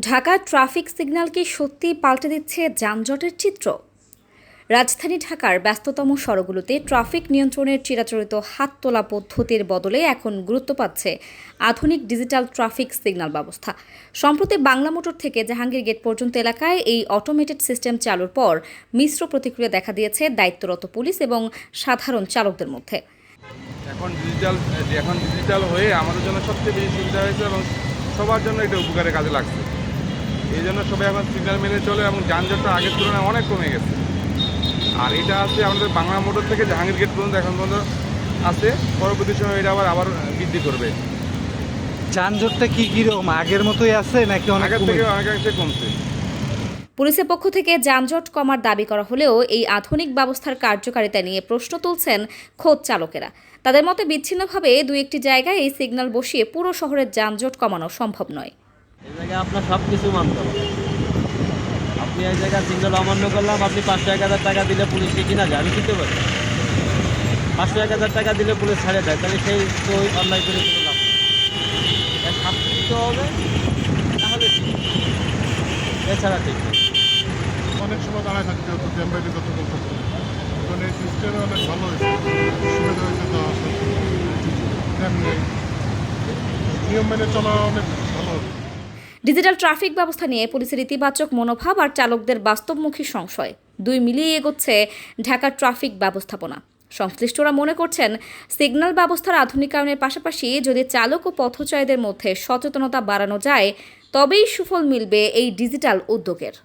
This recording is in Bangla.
ঢাকার ট্রাফিক সিগন্যাল কি সত্যিই পাল্টে দিচ্ছে যানজটের চিত্র? রাজধানী ঢাকার ব্যস্ততম সড়কগুলোতে ট্রাফিক নিয়ন্ত্রণের চিরাচরিত হাত তোলা পদ্ধতির বদলে এখন গুরুত্ব পাচ্ছে আধুনিক ডিজিটাল ট্রাফিক সিগন্যাল ব্যবস্থা। সম্প্রতি বাংলা মোটর থেকে জাহাঙ্গীর গেট পর্যন্ত এলাকায় এই অটোমেটেড সিস্টেম চালুর পর মিশ্র প্রতিক্রিয়া দেখা দিয়েছে দায়িত্বরত পুলিশ এবং সাধারণ চালকদের মধ্যে। এখন ডিজিটাল হয়ে আমাদের জন্য সবচেয়ে বেশি সুবিধা হয়েছে এবং সবার জন্য এটা উপকারে কাজে লাগছে। এই জন্য সবাই এখন সিগন্যাল মেনে চলে এবং যানজটটা আগের তুলনায় অনেক কমে গেছে। আর এটা আছে আমাদের বাংলা মোটর থেকে জাহাঙ্গীর গেট পর্যন্ত এখন পর্যন্ত আছে, পরবর্তী সময় এটা আবার বৃদ্ধি করবে। যানজটটা কীরকম আগের মতোই আছে নাকি আগের থেকে অনেকাংশে কমছে? পুলিশের পক্ষ থেকে যানজট কমার দাবি করা হলেও এই আধুনিক ব্যবস্থার কার্যকারিতা নিয়ে প্রশ্ন তুলছেন খোদ চালকেরা। তাদের মতে বিচ্ছিন্নভাবে দুই একটি জায়গায় এই সিগন্যাল বসিয়ে পুরো শহরের যানজট কমানো সম্ভব নয়। এই জায়গায় আপনার সব কিছু মানতে হবে। আপনি এই জায়গায় সিগন্যাল অমান্য করলাম, আপনি 500-1000 টাকা দিলে পুলিশকে কিনা যায়, আমি কিনতে পারি। 500-1000 টাকা দিলে পুলিশ ছাড়ে দেয়, তাহলে সেই তো অনলাইন করে কোনো লাভ নেই। শাস্তি দিতে হবে, তাহলে ঠিক, এছাড়া ঠিক। অনেক সময় দাঁড়ায় থাকতে হতো, জ্যামবাইতে যত বলতে হতো। এখন এই সিস্টেমে অনেক ভালো হয়েছে, সুবিধা হয়েছে। তো তেমনি নিয়ম মেনে চলা অনেক ভালো হবে। ডিজিটাল ট্রাফিক ব্যবস্থা নিয়ে পুলিশের ইতিবাচক মনোভাব আর চালকদের বাস্তবমুখী সংশয় দুই মিলিয়ে এগোচ্ছে ঢাকার ট্রাফিক ব্যবস্থাপনা। সংশ্লিষ্টরা মনে করছেন, সিগন্যাল ব্যবস্থার আধুনিকায়নের পাশাপাশি যদি চালক ও পথচারীদের মধ্যে সচেতনতা বাড়ানো যায়, তবেই সুফল মিলবে এই ডিজিটাল উদ্যোগের।